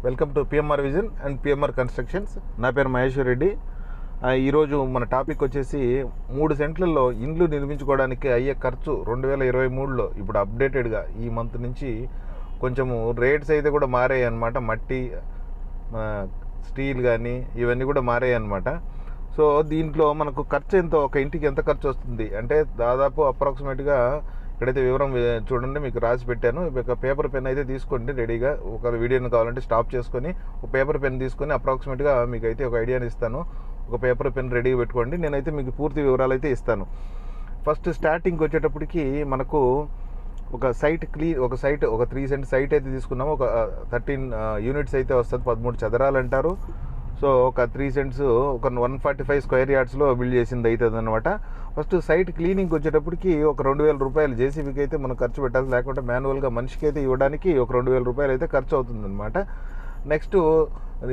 Welcome to PMR vision and PMR constructions. నా పేరు మహేశ్వర్ రెడ్డి. ఈరోజు మన టాపిక్ వచ్చేసి 3 సెంట్లలో ఇండ్లు నిర్మించుకోవడానికి అయ్యే ఖర్చు 2023లో ఇప్పుడు అప్డేటెడ్గా ఈ మంత్ నుంచి కొంచెము రేట్స్ అయితే కూడా మారాయి అన్నమాట. మట్టి, స్టీల్ కానీ ఇవన్నీ కూడా మారాయి అన్నమాట. సో దీంట్లో మనకు ఖర్చు ఎంత, ఒక ఇంటికి ఎంత ఖర్చు వస్తుంది అంటే దాదాపు అప్రాక్సిమేట్గా ఇక్కడైతే వివరం చూడండి, మీకు రాసి పెట్టాను. ఒక పేపర్ పెన్ అయితే తీసుకోండి రెడీగా. ఒక వీడియోని కావాలంటే స్టాప్ చేసుకొని ఒక పేపర్ పెన్ తీసుకొని అప్రాక్సిమేట్గా మీకు అయితే ఒక ఐడియాని ఇస్తాను. ఒక పేపర్ పెన్ రెడీగా పెట్టుకోండి. నేనైతే మీకు పూర్తి వివరాలు అయితే ఇస్తాను. ఫస్ట్ స్టార్టింగ్కి వచ్చేటప్పటికి మనకు ఒక ఒక 3 సెంట్ సైట్ అయితే తీసుకున్నాము. ఒక 13 యూనిట్స్ అయితే వస్తుంది, 13 చదరాలు అంటారు. సో ఒక 3 సెంట్స్ ఒక 145 స్క్వేర్ యార్డ్స్లో బిల్డ్ చేసింది అవుతుంది అనమాట. ఫస్ట్ సైట్ క్లీనింగ్కి వచ్చేటప్పటికి ఒక 2000 రూపాయలు జేసీబీకి అయితే మనం ఖర్చు పెట్టాలి, లేకుంటే మాన్యువల్గా మనిషికి అయితే ఇవ్వడానికి ఒక 2000 రూపాయలు అయితే ఖర్చు అవుతుంది అనమాట. నెక్స్ట్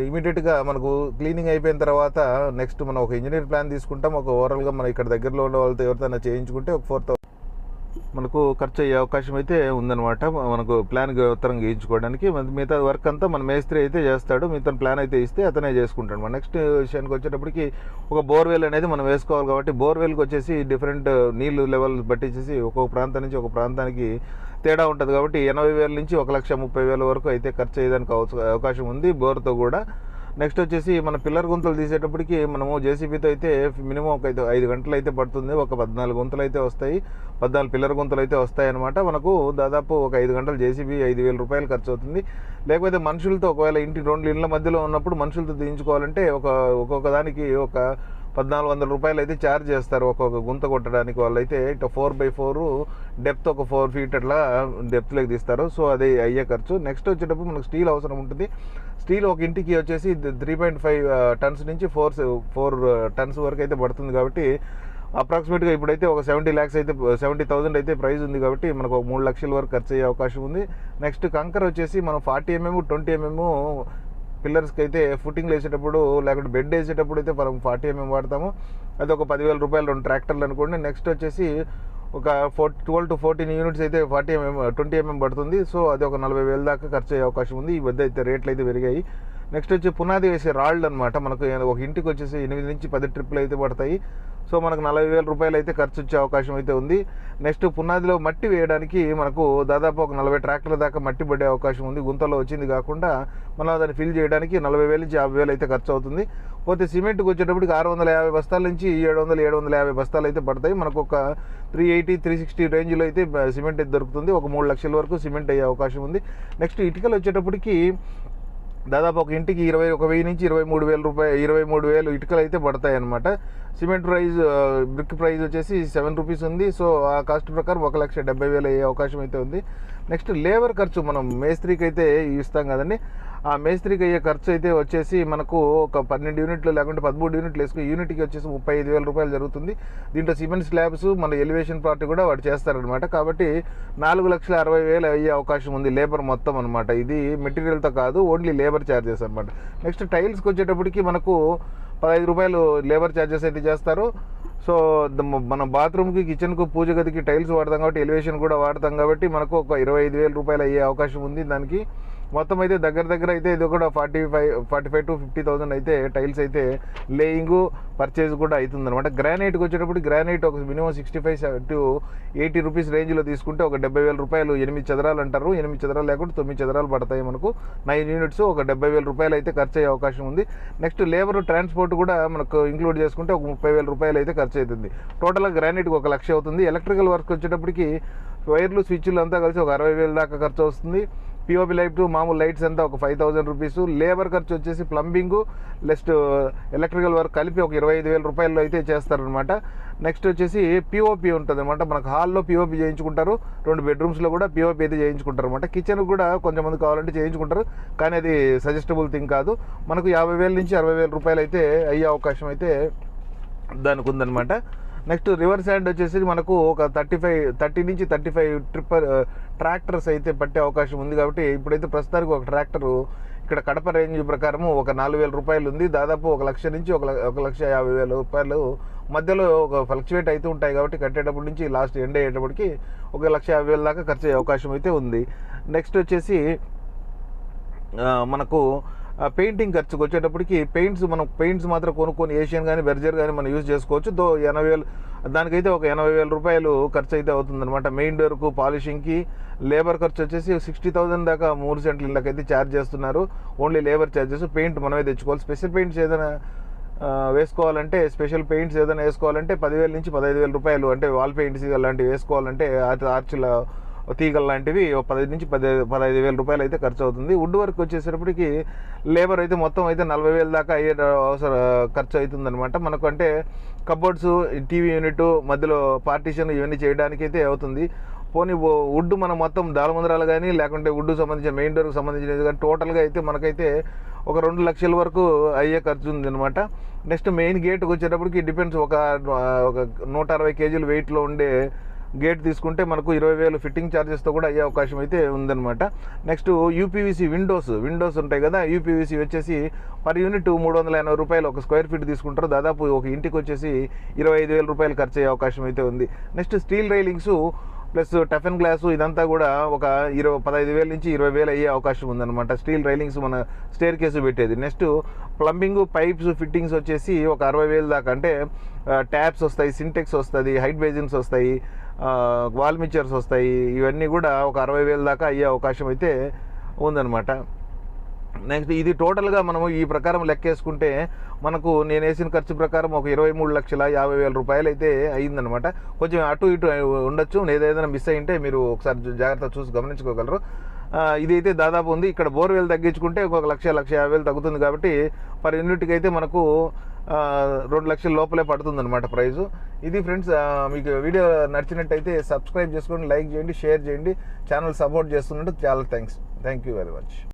ఇమీడియట్గా మనకు క్లీనింగ్ అయిపోయిన తర్వాత నెక్స్ట్ మనం ఒక ఇంజనీర్ ప్లాన్ తీసుకుంటాం. ఒక ఓవరాల్గా మనం ఇక్కడ దగ్గరలో ఉన్న వాళ్ళతో ఎవరితో చేయించుకుంటే ఒక 4000 మనకు ఖర్చు అయ్యే అవకాశం అయితే ఉందన్నమాట. మనకు ప్లాన్ ఉత్తరం గీయించుకోవడానికి మిగతా వర్క్ అంతా మన మేస్త్రి అయితే చేస్తాడు. మిగతా ప్లాన్ అయితే ఇస్తే అతనే చేసుకుంటాడు. మన నెక్స్ట్ విషయానికి వచ్చేటప్పటికి ఒక బోర్వెల్ అనేది మనం వేసుకోవాలి కాబట్టి బోర్వెల్కి వచ్చేసి డిఫరెంట్ నీళ్ళు లెవెల్ బట్టించేసి ఒక్కొక్క ప్రాంతం నుంచి ఒక ప్రాంతానికి తేడా ఉంటుంది కాబట్టి 80,000 నుంచి 1,30,000 వరకు అయితే ఖర్చు అయ్యేదానికి అవకాశం ఉంది బోర్తో కూడా. నెక్స్ట్ వచ్చేసి మన పిల్లర్ గుంతలు తీసేటప్పటికి మనము జేసీబీతో అయితే మినిమం ఒక 5 గంటలు అయితే పడుతుంది. ఒక 14 గుంతలు అయితే వస్తాయి, 14 పిల్లర్ గుంతలు అయితే వస్తాయి అనమాట. మనకు దాదాపు ఒక 5 గంటలు జేసీబీ 5,000 రూపాయలు ఖర్చు అవుతుంది. లేకపోతే మనుషులతో ఒకవేళ 2 ఇండ్ల మధ్యలో ఉన్నప్పుడు మనుషులతో తీయించుకోవాలంటే ఒక్కొక్క దానికి ఒక 1,400 రూపాయలు అయితే ఛార్జ్ చేస్తారు ఒక్కొక్క గుంత కొట్టడానికి. వాళ్ళైతే ఇట్లా 4x4 డెప్త్ ఒక 4 ఫీట్ అట్లా డెప్త్లోకి తీస్తారు. సో అది అయ్యే ఖర్చు. నెక్స్ట్ వచ్చేటప్పుడు మనకు స్టీల్ అవసరం ఉంటుంది. స్టీల్ ఒక ఇంటికి వచ్చేసి 3.5 టన్స్ నుంచి 4 టన్స్ వరకు అయితే పడుతుంది కాబట్టి అప్రాక్సిమేట్గా ఇప్పుడైతే ఒక 70 lakhs అయితే 70,000 అయితే ప్రైస్ ఉంది కాబట్టి మనకు ఒక 3 లక్షల వరకు ఖర్చు అయ్యే అవకాశం ఉంది. నెక్స్ట్ కంకర్ వచ్చేసి మనం 40 mm 20 mm పిల్లర్స్కి అయితే ఫుటింగ్లు వేసేటప్పుడు లేకుంటే బెడ్ వేసేటప్పుడు అయితే మనం 40 mm వాడతాము. అది ఒక 10,000 రూపాయలు 2 ట్రాక్టర్లు అనుకోండి. నెక్స్ట్ వచ్చేసి ఒక 12 to 14 యూనిట్స్ అయితే 20 mm పడుతుంది. సో అది ఒక 40,000 దాకా ఖర్చు అయ్యే అవకాశం ఉంది. ఈ మధ్య అయితే రేట్లు అయితే పెరిగాయి. నెక్స్ట్ వచ్చి పునాది వేసే రాళ్ళు అనమాట. మనకు ఒక ఇంటికి వచ్చేసి 8 నుంచి 10 ట్రిప్లు అయితే పడతాయి. సో మనకు 40,000 రూపాయలు అయితే ఖర్చు వచ్చే అవకాశం అయితే ఉంది. నెక్స్ట్ పునాదిలో మట్టి వేయడానికి మనకు దాదాపు ఒక 40 ట్రాక్టర్ల దాకా మట్టి పడే అవకాశం ఉంది. గుంతలో వచ్చింది కాకుండా మనం దాన్ని ఫిల్ చేయడానికి 40,000 నుంచి 50,000 అయితే ఖర్చు అవుతుంది. పోతే సిమెంట్కి వచ్చేటప్పటికి 650 బస్తాల నుంచి 750 బస్తాలు అయితే పడతాయి. మనకు ఒక 380 360 రేంజ్లో అయితే సిమెంట్ అయితే దొరుకుతుంది. ఒక 3 లక్షల వరకు సిమెంట్ అయ్యే అవకాశం ఉంది. నెక్స్ట్ ఇటుకలు వచ్చేటప్పటికి దాదాపు ఒక ఇంటికి 21,000 నుంచి 23,000 రూపాయలు 23,000 ఇటుకలు అయితే పడతాయి అన్నమాట. సిమెంట్ ప్రైస్ బ్రిక్ ప్రైస్ వచ్చేసి 7 రూపీస్ ఉంది. సో ఆ కాస్ట్ ప్రకారం 1,70,000 అయ్యే అవకాశం అయితే ఉంది. నెక్స్ట్ లేబర్ ఖర్చు మనం మేస్త్రికి అయితే ఇస్తాం కదండి. ఆ మేస్త్రికి అయ్యే ఖర్చు అయితే వచ్చేసి మనకు ఒక 12 యూనిట్లు లేకుంటే 13 యూనిట్లు వేసుకుని యూనిట్కి వచ్చేసి 35,000 రూపాయలు జరుగుతుంది. దీంట్లో సిమెంట్ స్లాబ్స్ మన ఎలివేషన్ పార్టీ కూడా వాడు చేస్తారనమాట. కాబట్టి 4,60,000 అయ్యే అవకాశం ఉంది లేబర్ మొత్తం అనమాట. ఇది మెటీరియల్తో కాదు, ఓన్లీ లేబర్ ఛార్జెస్ అనమాట. నెక్స్ట్ టైల్స్కి వచ్చేటప్పటికి మనకు 15 రూపాయలు లేబర్ ఛార్జెస్ అయితే చేస్తారు. సో మన బాత్రూమ్కి, కిచెన్కు, పూజ గదికి టైల్స్ వాడతాం కాబట్టి ఎలివేషన్ కూడా వాడతాం కాబట్టి మనకు ఒక 25,000 రూపాయలు అయ్యే అవకాశం ఉంది. దానికి మొత్తం అయితే దగ్గర అయితే ఇది కూడా 45 to 50,000 అయితే టైల్స్ అయితే లేయింగ్ పర్చేజ్ కూడా అవుతుంది అనమాట. గ్రానైట్కి వచ్చేటప్పుడు గ్రానైట్ ఒక మినిమం 65 to 80 రూపీస్ రేంజ్లో తీసుకుంటే ఒక 70,000 రూపాయలు 8 చదరాలు అంటారు. 8 చదరాలు లేకుంటే 9 చదరాలు పడతాయి మనకు. 9 యూనిట్స్ ఒక 70,000 రూపాయలు అయితే ఖర్చు అయ్యే అవకాశం ఉంది. నెక్స్ట్ లేబర్ ట్రాన్స్పోర్ట్ కూడా మనకు ఇంక్లూడ్ చేసుకుంటే ఒక 30,000 రూపాయలు అయితే ఖర్చు అవుతుంది. టోటల్గా గ్రానైట్కి 1 లక్ష అవుతుంది. ఎలక్ట్రికల్ వర్క్ వచ్చేటప్పటికి వైర్లు, స్విచ్లు అంతా కలిసి ఒక 60,000 దాకా ఖర్చు వస్తుంది. పిఓపి లైట్, మామూలు లైట్స్ అంతా ఒక 5,000 రూపీస్. లేబర్ ఖర్చు వచ్చేసి ప్లంబింగ్ నెక్స్ట్ ఎలక్ట్రికల్ వర్క్ కలిపి ఒక 25,000 రూపాయలు అయితే చేస్తారనమాట. నెక్స్ట్ వచ్చేసి పిఓపి ఉంటుంది అనమాట. మనకు హాల్లో పిఓపి చేయించుకుంటారు, 2 బెడ్రూమ్స్లో కూడా పిఓపి అయితే చేయించుకుంటారు అనమాట. కిచెన్ కూడా కొంతమంది కావాలంటే చేయించుకుంటారు, కానీ అది సజెస్టబుల్ థింగ్ కాదు. మనకు 50,000 నుంచి 60,000 రూపాయలు అయితే అయ్యే అవకాశం అయితే దానికి ఉందన్నమాట. నెక్స్ట్ రివర్స్ హ్యాండ్ వచ్చేసి మనకు ఒక 30 నుంచి 35 ట్రాక్టర్స్ అయితే పట్టే అవకాశం ఉంది. కాబట్టి ఇప్పుడైతే ప్రస్తుతానికి ఒక ట్రాక్టరు ఇక్కడ కడప రేంజ్ ప్రకారము ఒక 4,000 రూపాయలు ఉంది. దాదాపు 1 లక్ష నుంచి 1,50,000 రూపాయలు మధ్యలో ఒక ఫ్లక్చువేట్ అవుతూ ఉంటాయి కాబట్టి కట్టేటప్పటి నుంచి లాస్ట్ ఎండ్ అయ్యేటప్పటికి 1,50,000 దాకా ఖర్చు అయ్యే అవకాశం అయితే ఉంది. నెక్స్ట్ వచ్చేసి మనకు పెయింటింగ్ ఖర్చుకు వచ్చేటప్పటికి పెయింట్స్ మాత్రం కొనుక్కొని ఏషియన్ కానీ బెర్జర్ కానీ మనం యూజ్ చేసుకోవచ్చు. 80,000 దానికైతే ఒక 80,000 రూపాయలు ఖర్చు అయితే అవుతుందన్నమాట. మెయిన్ డోర్కు పాలిషింగ్కి లేబర్ ఖర్చు వచ్చేసి 60,000 దాకా 3 సెంట్ల ఇళ్ళకైతే ఛార్జ్ చేస్తున్నారు. Only labour charges. పెయింట్ మనమే తెచ్చుకోవాలి. స్పెషల్ పెయింట్స్ ఏదైనా వేసుకోవాలంటే 10,000 నుంచి 15,000 రూపాయలు, అంటే వాల్ పెయింట్స్ అలాంటివి వేసుకోవాలంటే ఆర్చిల తీగలు లాంటివి 10 నుంచి 15,000 రూపాయలు అయితే ఖర్చు అవుతుంది. వుడ్ వర్క్ వచ్చేసరికి లేబర్ అయితే మొత్తం అయితే 40,000 దాకా అయ్యే ఖర్చు అవుతుందన్నమాట. మనకు అంటే కబోర్డ్స్, టీవీ యూనిట్, మధ్యలో పార్టీషన్ ఇవన్నీ చేయడానికి అయితే అవుతుంది. పోనీ వుడ్ మనం మొత్తం దాళమందరాలు కానీ లేకుంటే వుడ్ సంబంధించిన మెయిన్ డోర్కి సంబంధించినది కానీ టోటల్గా అయితే మనకైతే ఒక 2 లక్షల వరకు అయ్యే ఖర్చు ఉంది అనమాట. నెక్స్ట్ మెయిన్ గేట్కి వచ్చేటప్పటికి డిపెండ్స్, ఒక 160 కేజీలు వెయిట్లో ఉండే గేట్ తీసుకుంటే మనకు 20,000 ఫిట్టింగ్ ఛార్జెస్తో కూడా అయ్యే అవకాశం అయితే ఉందన్నమాట. నెక్స్ట్ యూపీవీసీ విండోస్ ఉంటాయి కదా, యూపీవీసీ వచ్చేసి పర్ యూనిట్ 380 రూపాయలు ఒక స్క్వేర్ ఫీట్ తీసుకుంటారు. దాదాపు ఒక ఇంటికి వచ్చేసి 25,000 రూపాయలు ఖర్చు అయ్యే అవకాశం అయితే ఉంది. Next steel railings plus toughen glass ఇదంతా కూడా ఒక 15,000 నుంచి 20,000 అయ్యే అవకాశం ఉందన్నమాట. స్టీల్ రైలింగ్స్ మన స్టేర్ కేసు పెట్టేది. నెక్స్ట్ ప్లంబింగ్, పైప్స్, ఫిట్టింగ్స్ వచ్చేసి ఒక 60,000 దాకా, అంటే ట్యాప్స్ వస్తాయి, సింటెక్స్ వస్తుంది, హైట్ బేసిన్స్ వస్తాయి, వాల్ మిక్చర్స్ వస్తాయి. ఇవన్నీ కూడా ఒక 60,000 దాకా అయ్యే అవకాశం అయితే ఉందన్నమాట. నెక్స్ట్ ఇది టోటల్గా మనము ఈ ప్రకారం లెక్కేసుకుంటే మనకు నేను వేసిన ఖర్చు ప్రకారం ఒక 23,50,000 రూపాయలు అయితే అయ్యిందనమాట. కొంచెం అటు ఇటు ఉండొచ్చు, ఏదైనా మిస్ అయ్యింటే మీరు ఒకసారి జాగ్రత్త చూసి గమనించుకోగలరు. ఇదైతే దాదాపు ఉంది. ఇక్కడ బోర్వెల్ తగ్గించుకుంటే ఒక 1,50,000 తగ్గుతుంది కాబట్టి పర్ యూనిట్కి అయితే మనకు 2 లక్షల లోపలే పడుతుందన్నమాట ప్రైజు. ఇది ఫ్రెండ్స్, మీకు వీడియో నచ్చినట్టయితే సబ్స్క్రైబ్ చేసుకోండి, లైక్ చేయండి, షేర్ చేయండి. ఛానల్ సపోర్ట్ చేస్తున్నట్టు చాలా థ్యాంక్ యూ వెరీ మచ్.